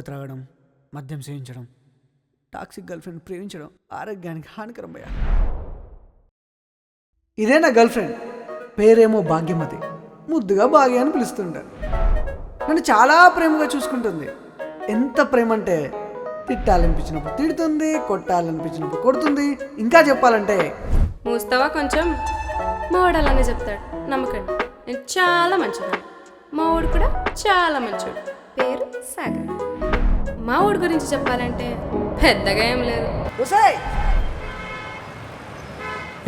త్రాగడం, మద్యం సేవించడం, టాక్సిక్ గర్ల్ ఫ్రెండ్ ప్రేమించడం ఆరోగ్యానికి హానికరం భయ్యా. ఇదే నా గర్ల్ ఫ్రెండ్, పేరేమో భాగ్యమతి. ముద్దుగా భాగ్య అని పిలుస్తుంటారు. నన్ను చాలా ప్రేమగా చూసుకుంటుంది. ఎంత ప్రేమ అంటే తిట్టాలనిపించినప్పుడు తిడుతుంది, కొట్టాలనిపించినప్పుడు కొడుతుంది. ఇంకా చెప్పాలంటే మూస్తావా కొంచెం. మా వాడు అలానే చెప్తాడు, నమ్మకండి. నేను చాలా మంచిదాన్ని. మా వాడు కూడా చాలా మంచోడు. పేరు సాగర్. మా వాడి గురించి చెప్పాలంటే పెద్దగా ఏం లేదు.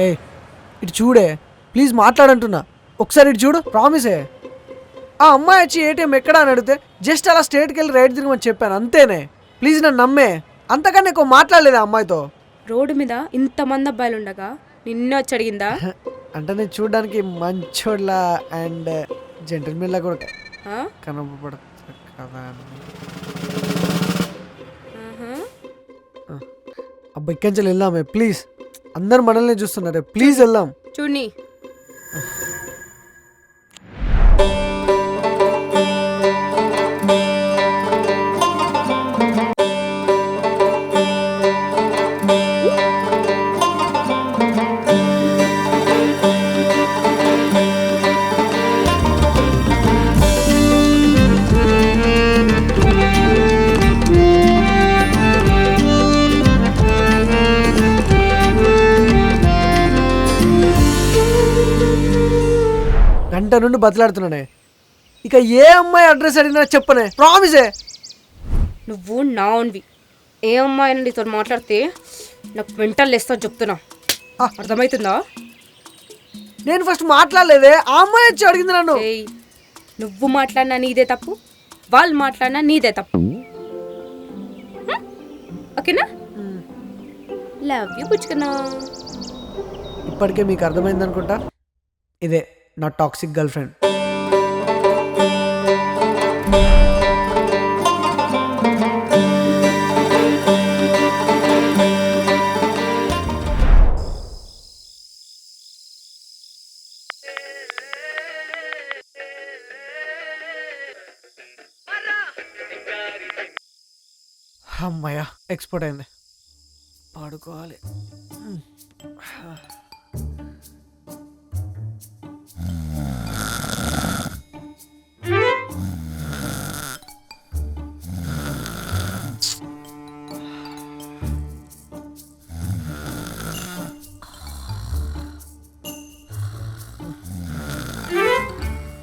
ఏ ఇటు చూడే, ప్లీజ్ మాట్లాడంటున్నా. ఒకసారి ఇటు చూడు, ప్రామిసే. ఆ అమ్మాయి వచ్చి ఏటీఎం ఎక్కడా అని అడిగితే జస్ట్ అలా స్ట్రేట్కి వెళ్ళి రైట్ తిరగమని చెప్పాను, అంతేనే. ప్లీజ్ నన్ను నమ్మే. అంతకన్నా ఎక్కువ మాట్లాడలేదు ఆ అమ్మాయితో. రోడ్డు మీద ఇంతమంది అబ్బాయిలు ఉండగా నిన్నే వచ్చి అడిగిందా? అంటే నేను చూడడానికి మంచోడ్లా అండ్ జెంటిల్మెన్లా కూడా కనపడతా కదా. అబ్బా ఇక్కడి నుంచి వెళ్దామే ప్లీజ్. అందరు మనల్ని చూస్తున్నారే, ప్లీజ్ వెళ్దాం. చూడని గంట నుండి బతలాడుతున్నానే. ఇక ఏ అమ్మాయి అడ్రస్ అడిగినా చెప్పనే, ప్రామిసే. నువ్వు నా ఓన్వి. ఏ అమ్మాయి నీతో మాట్లాడితే నాకు మెంటల్ లేస్తా చెప్తున్నా, అర్థమవుతుందా? నేను ఫస్ట్ మాట్లాడలేదే, ఆ అమ్మాయి వచ్చి అడిగింది నన్ను. నువ్వు మాట్లాడినా నీదే తప్పు, వాళ్ళు మాట్లాడినా నీదే తప్పు. ఓకేనా? లవ్ యూ పుచ్చుకున్నా. ఇప్పటికే మీకు అర్థమైంది అనుకుంటా, ఇదే నా టాక్సిక్ గర్ల్ ఫ్రెండ్. అమ్మయ్యా, ఎక్స్పోర్ట్ అయింది. పాడుకోవాలి.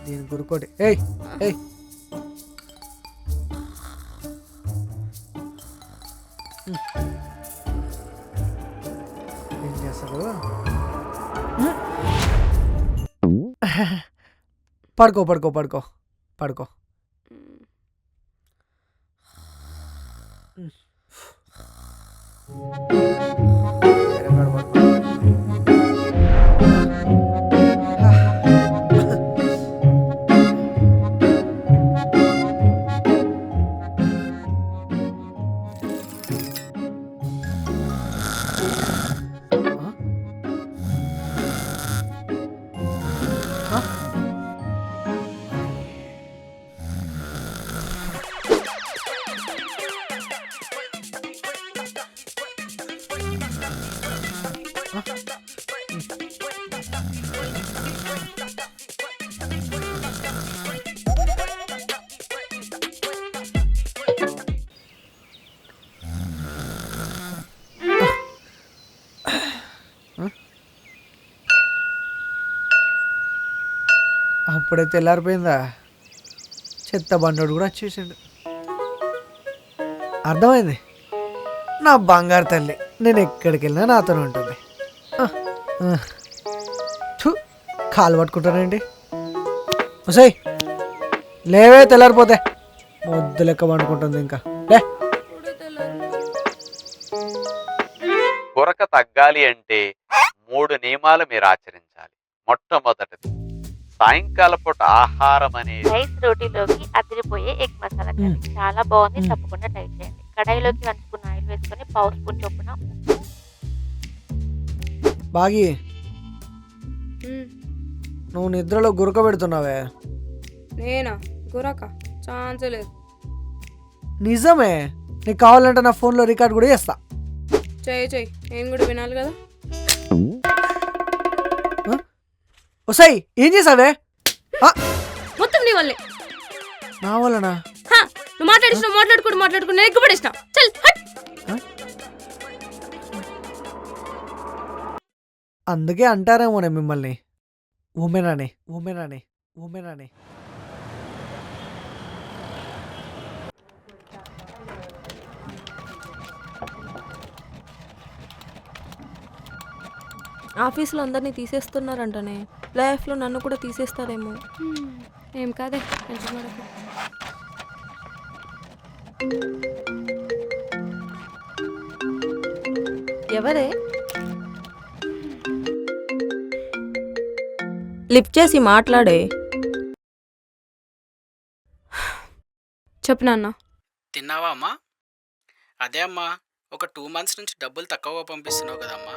దీని గురుకోటి. ఏయ్ ఏయ్ ఏం చేస్తారు? పడుకో పడుకో పడుకో పడుకో. అప్పుడే తెల్లారిపోయిందా? చెత్త బండోడు కూడా వచ్చేసిండు. అర్థమైంది, నా బంగారు తల్లి నేను ఎక్కడికి వెళ్ళినా నాతోనే ఉంటుంది. కాలు పట్టుకుంటానండి. వసాయి లేవే, తెల్లారిపోతే మొద్దు లెక్క పండుకుంటుంది. ఇంకా కొరక తగ్గాలి అంటే 3 నియమాలు మీరు ఆచరించాలి. మొట్టమొదటిది, సాయంకాల పూట ఆహారం అనేది రైస్ రోటీలోకి అదిరిపోయే ఎగ్ మసాలా కర్రీ చాలా బాగుంది, తప్పకుండా ట్రై చేయండి. కడాయిలోకి 1 స్పూన్ ఆయిల్ వేసుకొని 1/2 స్పూన్ చొప్పున బాగి నువ్వు నిద్రలో గురక పెడుతున్నావే. నేనా? గురక ఛాన్స్ లేదు. నిజమే, నీకు కావాలంటే నా ఫోన్లో రికార్డ్ కూడా చేస్తా. చెయ్యి నేను కూడా వినాలి కదా. వస్తాయి, ఏం చేసావే? మొత్తం నీ వల్లే. నా వల్లనా? నువ్వు మాట్లాడుకుని నేను ఎగ్గుపడేసిన. చల్ హట్. అందుకే అంటారేమోనే మిమ్మల్ని ఉమెన్ అని. ఆఫీస్లో అందరినీ తీసేస్తున్నారంటనే, లైఫ్లో నన్ను కూడా తీసేస్తారేమో. ఏం కాదే టెన్షన్ పడకు. ఎవరే? లిఫ్ట్ చేసి మాట్లాడే. చెప్పు నాన్న. తిన్నావా అమ్మా? అదే అమ్మా, ఒక 2 months నుంచి డబ్బులు తక్కువగా పంపిస్తున్నావు కదమ్మా.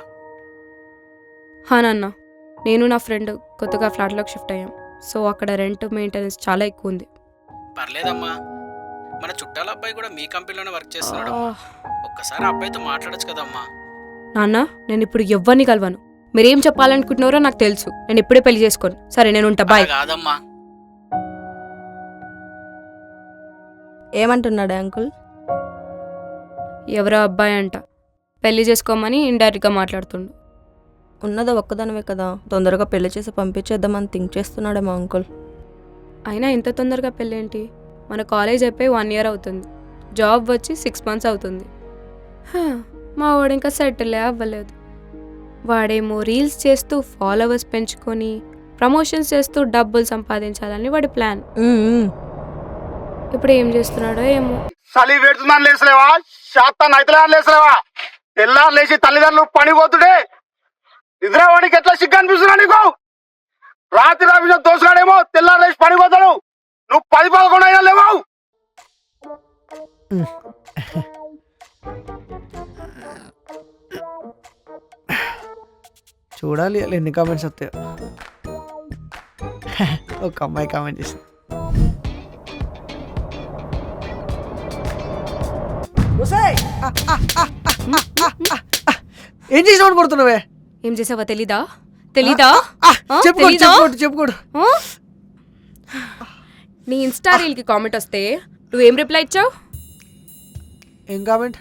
నాన్న, నేను నా ఫ్రెండ్ కొత్తగా ఫ్లాట్లోకి షిఫ్ట్ అయ్యాం. సో అక్కడ రెంట్ మెయింటెనెన్స్ చాలా ఎక్కువ ఉంది. పర్లేదమ్మా, మన చుట్టాల అబ్బాయి కూడా మీ కంపెనీలోనే వర్క్ చేస్తున్నాడు. ఒక్కసారి అబ్బాయితో మాట్లాడొచ్చు కదమ్మా. నాన్న, నేను ఇప్పుడు ఎవ్వరిని కలవను. మీరేం చెప్పాలనుకుంటున్నారో నాకు తెలుసు. నేను ఇప్పుడే పెళ్లి చేసుకోను. సరే నేను ఉంటా, బాయ్. అలా కాదమ్మా. ఏమంటున్నాడు అంకుల్? ఎవరో అబ్బాయి అంట, పెళ్లి చేసుకోమని ఇండైరెక్ట్గా మాట్లాడుతుండు. ఉన్నది ఒక్కదానివే కదా, తొందరగా పెళ్లి చేసి పంపించేద్దామని థింక్ చేస్తున్నాడేమో అంకుల్. అయినా ఇంత తొందరగా పెళ్ళేంటి? మన కాలేజ్ అయిపోయి 1 year అవుతుంది, జాబ్ వచ్చి 6 months అవుతుంది. మా వాడు ఇంకా సెటిల్ అవ్వలేదు. వాడేమో రీల్స్ చేస్తూ ఫాలోవర్స్ పెంచుకొని ప్రమోషన్స్ చేస్తూ డబ్బులు సంపాదించాలని వాడి ప్లాన్. ఇప్పుడు ఏం చేస్తున్నాడో ఏమో. చలి పెడుతుందని లేసలేవా? శాతం అయితలేదని లేసలేవా? తెల్లారు లేచి తల్లిదండ్రులు పని పోతుడే నిద్రవాడికి ఎట్లా సిగ్గు అనిపిస్తున్నా నీకు? రాత్రి రాసిన దోసుగాడేమో తెల్లారు లేచి పని పోతాడు, నువ్వు 10-11 అయినా లేవావు. చూడాలి ఎన్ని కామెంట్స్ వస్తాయో. ఒక అమ్మాయి కామెంట్ చేసింది, ఏం చేసినావు కొడుతున్నావే? ఏం చేసావా తెలీదా? తెలీదా? చెప్పుకోడు. నీ ఇన్స్టా రీల్కి కామెంట్ వస్తే నువ్వేం రిప్లై ఇచ్చావు? ఏం కామెంట్?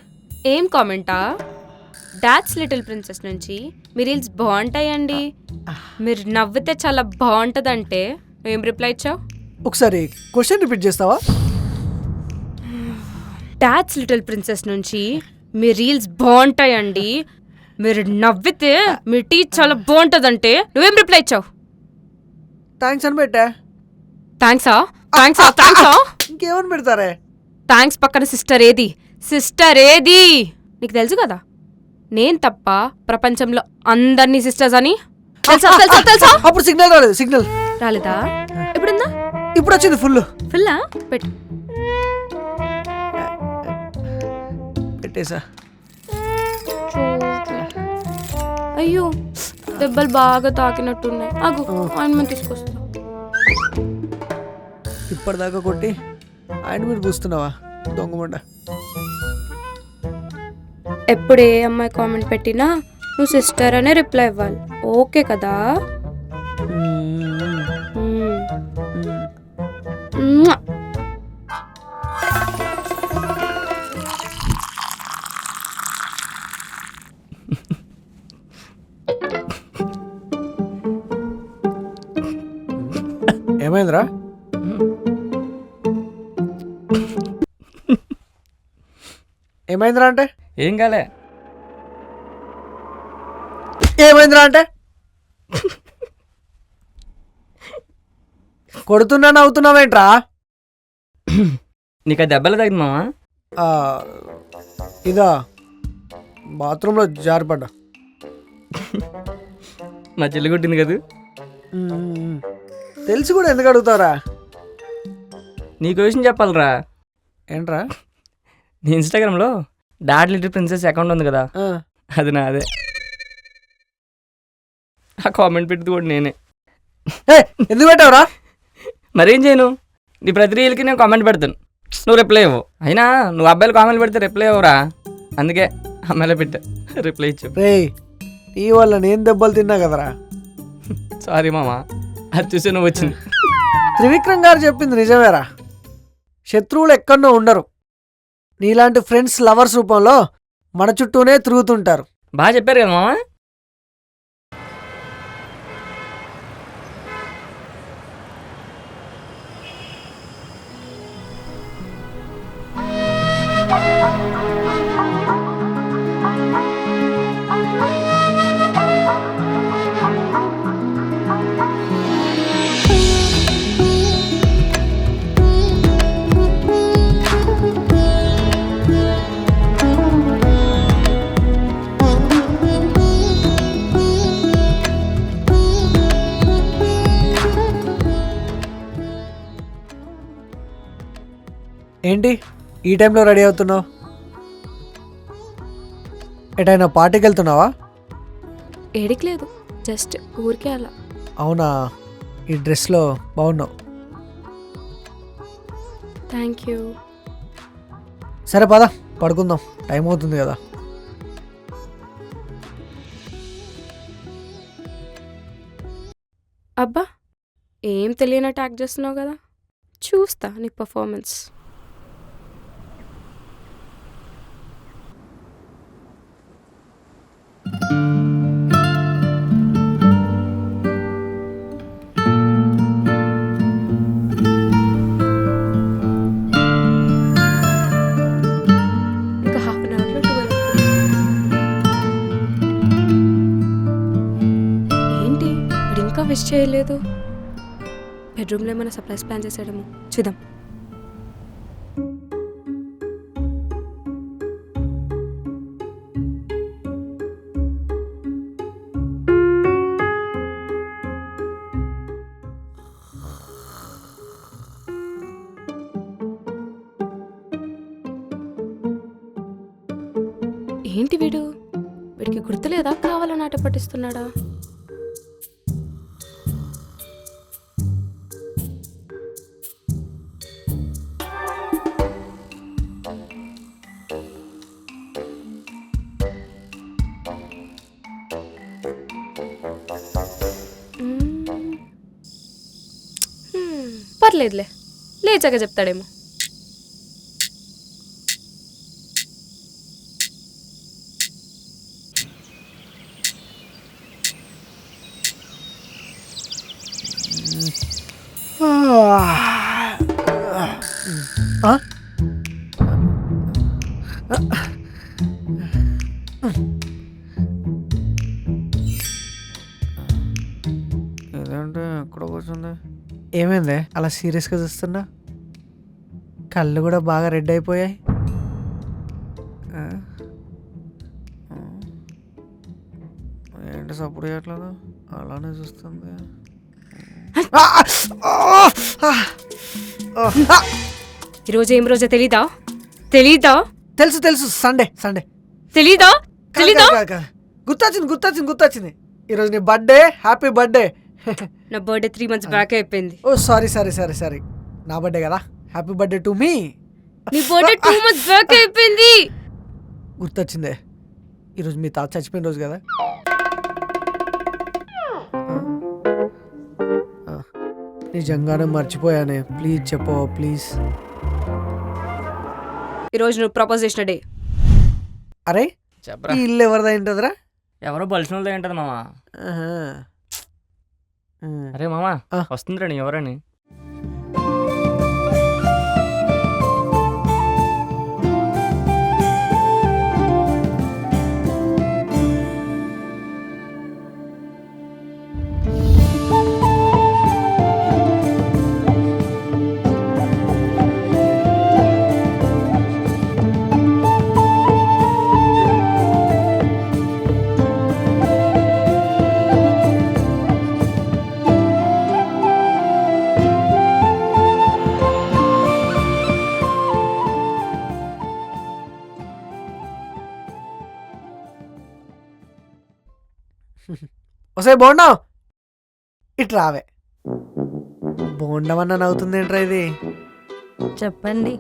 ఏం కామెంటా? డాట్స్ లిటిల్ ప్రిన్సెస్ నుంచి మీ రీల్స్ బాగుంటాయండి, మీరు నవ్వితే చాలా బాగుంటుందంటే నువ్వేం రిప్లై ఇచ్చావు? ఒకసారి క్వశ్చన్ రిపీట్ చేస్తావా? డాట్స్ లిటిల్ ప్రిన్సెస్ నుంచి మీ రీల్స్ బాగుంటాయండి, మీరు నవ్వితే మీ టీ చాలా బాగుంటుందంటే నువ్వేం రిప్లై ఇచ్చావు? థ్యాంక్స్ అని పెట్టా. థ్యాంక్సా? ఇంకేమని పెడతారే? థ్యాంక్స్ పక్కన సిస్టర్ ఏది నీకు తెలుసు కదా, నేను తప్ప ప్రపంచంలో అందరినీ సిస్టర్స్ అని. తెలుసా? అప్పుడు సిగ్నల్ రాలేదా? ఎప్పుడుందా? ఇప్పుడు వచ్చింది ఫుల్లా పెట్టు. పెట్టేసా. అయ్యో దెబ్బలు బాగా తాకినట్టున్నాయి. ఆగు, ఆయింట్మెంట్ తీసుకొస్తా. ఇప్పటిదాకా కొట్టి ఆయింట్మెంట్ పూస్తున్నావా దొంగమంట? ఎప్పుడు ఏ అమ్మాయి కామెంట్ పెట్టినా నువ్వు సిస్టర్ అనే రిప్లై ఇవ్వాలి, ఓకే కదా? ఏమైందిరా? ఏమైందిరా అంటే ఏం కాలే. ఏమైందిరా అంటే కొడుతున్నా నవ్వుతున్నావేంట్రా? నీకు ఆ దెబ్బలు తగ్గింది మావా? ఇదా బాత్రూంలో జారిపడ్డా. మా చెల్లి కొట్టింది కదా. తెలిసి కూడా ఎందుకు అడుగుతారా? నీకు విషయం చెప్పాలరా. ఏంట్రా? నీ ఇన్స్టాగ్రామ్లో డాట్ లిటిల్ ప్రిన్సెస్ అకౌంట్ ఉంది కదా, అది నాదే. ఆ కామెంట్ పెట్టింది కూడా నేనే. ఎందుకు పెట్టావురా? మరేం చేయను, నీ ప్రతి రీల్కి నేను కామెంట్ పెడతాను. నువ్వు రిప్లై ఇవ్వు. అయినా నువ్వు అబ్బాయిలు కామెంట్ పెడితే రిప్లై ఇవ్వరా, అందుకే అమ్మాయిలో పెట్టా రిప్లై ఇచ్చు. రే ఈ వల్ల నేను దెబ్బలు తిన్నా కదరా. సారీ మామ, అది చూసి నువ్వు వచ్చింది. త్రివిక్రమ్ గారు చెప్పింది నిజమేరా. శత్రువులు ఎక్కడో ఉండరు, నీలాంటి ఫ్రెండ్స్ లవర్స్ రూపంలో మన చుట్టూనే తిరుగుతుంటారు. బాగా చెప్పారు కదా మామ. ఏంటి ఈ టైంలో రెడీ అవుతున్నావు? ఎటైనా పార్టీకి వెళ్తున్నావా? ఏడికి లేదు, జస్ట్ ఊరికే అలా. అవునా, ఈ డ్రెస్లో బాగున్నావు. Thank you. సరే పద పడుకుందాం, టైం అవుతుంది కదా. అబ్బా, ఏం తెలియనట్టు యాక్ట్ చేస్తున్నావు కదా, చూస్తా నీ పర్ఫార్మెన్స్. ఇంకా హాఫ్ అన్ అవర్లో 12. ఏంటి ఇప్పుడు ఇంకా విష్ చేయలేదు? బెడ్రూమ్లో ఏమైనా సర్ప్రైజ్ ప్లాన్ చేసాడేమో, చూద్దాం. ఏంటి వీడికి గుర్తులేదా, కావాలని ఆట పట్టిస్తున్నాడా? పర్లేదులే, లేచాక చెప్తాడేమో. ఇదేంటి ఎక్కడ కూర్చుంది? ఏమైంది అలా సీరియస్గా చూస్తున్నా? కళ్ళు కూడా బాగా రెడ్ అయిపోయాయి. ఏంటి సపోర్ట్ చేయట్లేదు, అలానే చూస్తుంది. ఈరోజు ఏం రోజో తెలీదా? తెలుసు తెలుసు, సండే సండే. తెలీదా? గుర్తొచ్చింది. ఈరోజు నీ బర్త్డే, హ్యాపీ బర్త్డే. నా బర్త్డే 3 months బ్యాక్ అయిపోయింది. ఓ సారీ, నా బర్త్డే కదా, హ్యాపీ బర్త్డే టు మీ. నీ బర్త్డే 2 months బ్యాక్ అయిపోయింది. గుర్తొచ్చిందే, ఈరోజు మీ తాత చచ్చిపోయిన రోజు కదా. నిజంగానే మర్చిపోయానే, ప్లీజ్ చెప్పవా ప్లీజ్. ఈరోజు నువ్వు ప్రపోజ్ చేసిన డే. అరే చెప్పరా, ఈ ఇల్లు ఎవరిదా ఏంటదిరా? ఎవరో బలిసిన వాళ్ళదే ఏంటది మామ. అరే మామ, వస్తుందిరా నీ ఎవరని. వసే బోండం, ఇటు రావే. బోండం అన్న నవ్వుతుంది ఏంట్రా ఇది? చెప్పండి.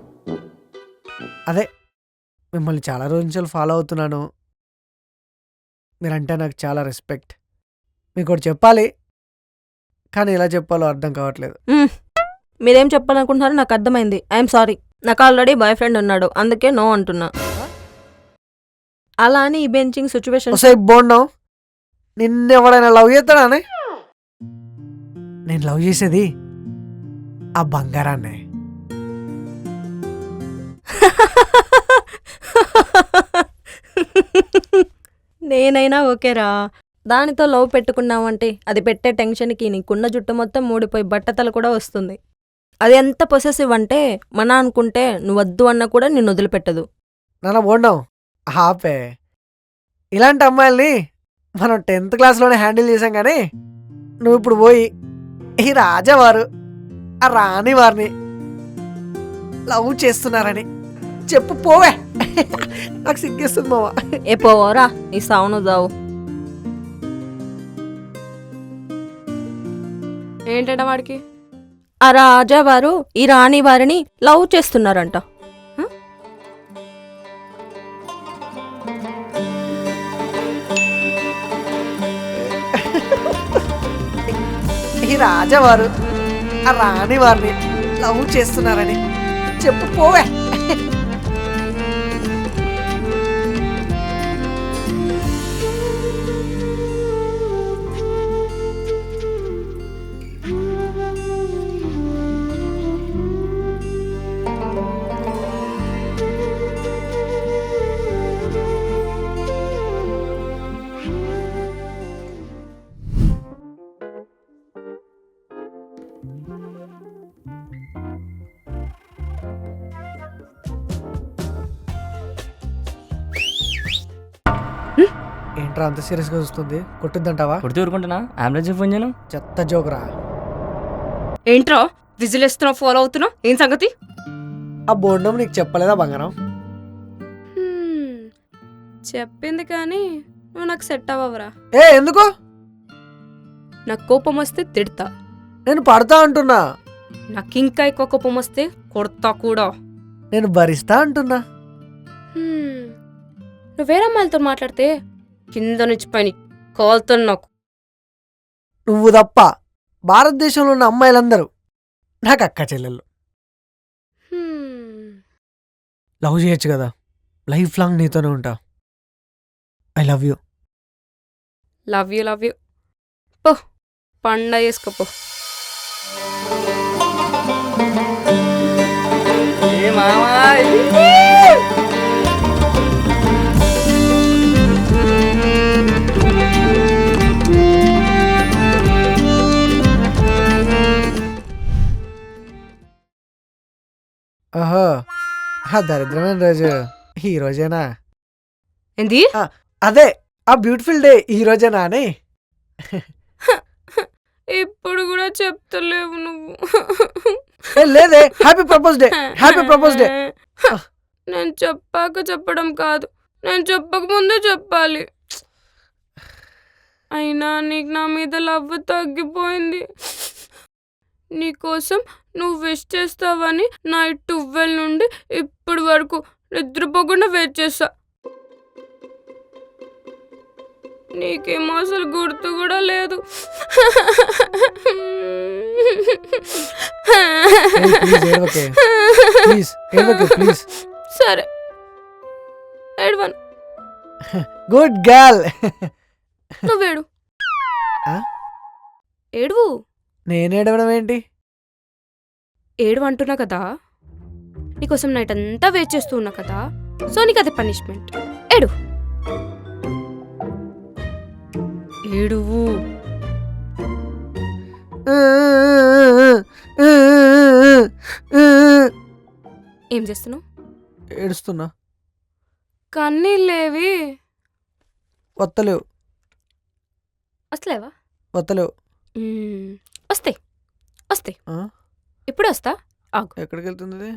అదే మిమ్మల్ని చాలా రోజుల నుంచి ఫాలో అవుతున్నాను. మీరంటే నాకు చాలా రెస్పెక్ట్. మీకు ఒకటి చెప్పాలి, కానీ ఎలా చెప్పాలో అర్థం కావట్లేదు. మీరేం చెప్పాలనుకుంటున్నారో నాకు అర్థమైంది. I'm sorry. నాకు ఆల్రెడీ బాయ్ ఫ్రెండ్ ఉన్నాడు, అందుకే నో అంటున్నా. అలా అని ఈ బెంచింగ్ సిచ్యువేషన్ ఒకసారి బోండం నిన్నెవడైనా లవ్ చేస్తాడానే? నేను లవ్ చేసేది ఆ బంగారాన్నే. నేనైనా ఓకేరా. దానితో లవ్ పెట్టుకున్నావంటే అది పెట్టే టెన్షన్కి నీకున్న జుట్టు మొత్తం ఊడిపోయి బట్టతలు కూడా వస్తుంది. అది ఎంత పొసెసివ్ అంటే మన అనుకుంటే నువ్వు వద్దు అన్నా కూడా నిన్ను వదిలిపెట్టదు. నాన్న బోండం ఆపే. ఇలాంటి అమ్మాయిల్ని మనం 10th క్లాస్లోనే హ్యాండిల్ చేసాం, కానీ నువ్వు ఇప్పుడు పోయి ఈ రాజావారు ఆ రాణి వారిని లవ్ చేస్తున్నారని చెప్పు పోవే. నాకు సిగ్గేస్తుంది మామ. ఏ పోవరా నీ సావును జావు. ఏంటంట వాడికి? ఆ రాజావారు ఈ రాణి వారిని లవ్ చేస్తున్నారంట. ఈ రాజావారు ఆ రాణి వారిని లవ్ చేస్తున్నారని చెప్పు పోవే. ఏంట్రా అంత సీరియస్గా చూస్తుంది? కొట్టుద్దంటావా? కొడుతూ ఊరుకుంటున్నా. అంబులెన్స్ ఫోన్ చేయను. చెత్త జోకురా. ఏంట్రా విజిలేస్తున్నావు, ఫాలో అవుతున్నావు? ఏం సంగతి? ఆ బోండం నీకు చెప్పలేదా బంగారం? చెప్పింది కానీ నువ్వు నాకు సెట్ అవ్వవరా. ఎందుకు? నాకు కోపం వస్తే తిడతా. నేను పడతా అంటున్నా. నాకు ఇంకా ఎక్కువ కోపం వస్తే కొడతా కూడా. నేను భరిస్తా అంటున్నా. నువ్వు వేరే అమ్మాయిలతో మాట్లాడితే కింద నుంచి పైన కాలుతాను నాకు. నువ్వు తప్ప భారతదేశంలో ఉన్న అమ్మాయిలందరూ నాకు అక్క చెల్లెళ్ళు. లవ్ చేయొచ్చు కదా, లైఫ్ లాంగ్ నీతోనే ఉంటా. I love you. Love you love you. పో పండ చేసుకోపో. ఏ మామా ఓహో, ఆ దరిద్రమైన రోజు ఈ రోజేనా? ఏంది? అదే ఆ బ్యూటిఫుల్ డే ఈ రోజేనా అని. ఇప్పుడు కూడా చెప్తలేవు నువ్వు. లేదే, happy propose day, happy propose day. నేను చెప్పాక చెప్పడం కాదు, నేను చెప్పక ముందే చెప్పాలి. అయినా నీకు నా మీద లవ్ తగ్గిపోయింది. నీకోసం నువ్వు విష్ చేస్తావని నైట్ 12 నుండి ఇప్పటి వరకు నిద్రపోకుండా వెయిట్ చేస్తా. నీకేమో అసలు గుర్తు కూడా లేదు. సరే ఏడవను. Good girl. నువ్వేడు. ఏడువు. నేనేడవడం ఏంటి? ఏడు అంటున్నా కదా, నీకోసం నైట్ అంతా వెయిట్ చేస్తూ ఉన్నా కదా, సో నీకు అదే పనిష్మెంట్. ఏడు ఏడువు. ఏం చేస్తున్నావు? ఏడుస్తున్నా. కన్నీళ్ళేవి వత్తలేవు. వస్తలేవా? వత్తలేవు. వస్తాయి వస్తాయి. ఇప్పుడు వస్తా, ఆగు. ఎక్కడికి వెళ్తుంది?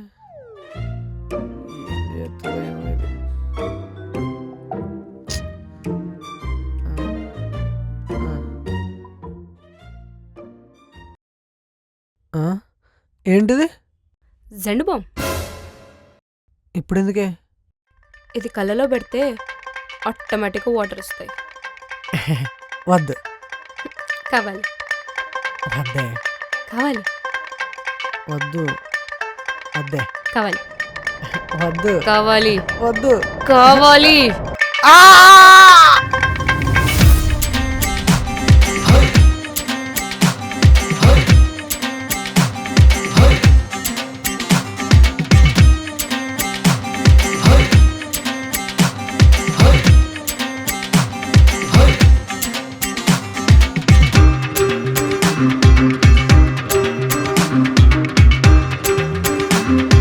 ఏంటిది? జెండు బామ్. ఇప్పుడు ఎందుకే? ఇది కళ్ళలో పెడితే ఆటోమేటిక్గా వాటర్ వస్తాయి. వద్దు కావాలి వద్దే కావాలి వద్దు వద్దే కావాలి వద్దు కావాలి వద్దు. కావాలి. ఆ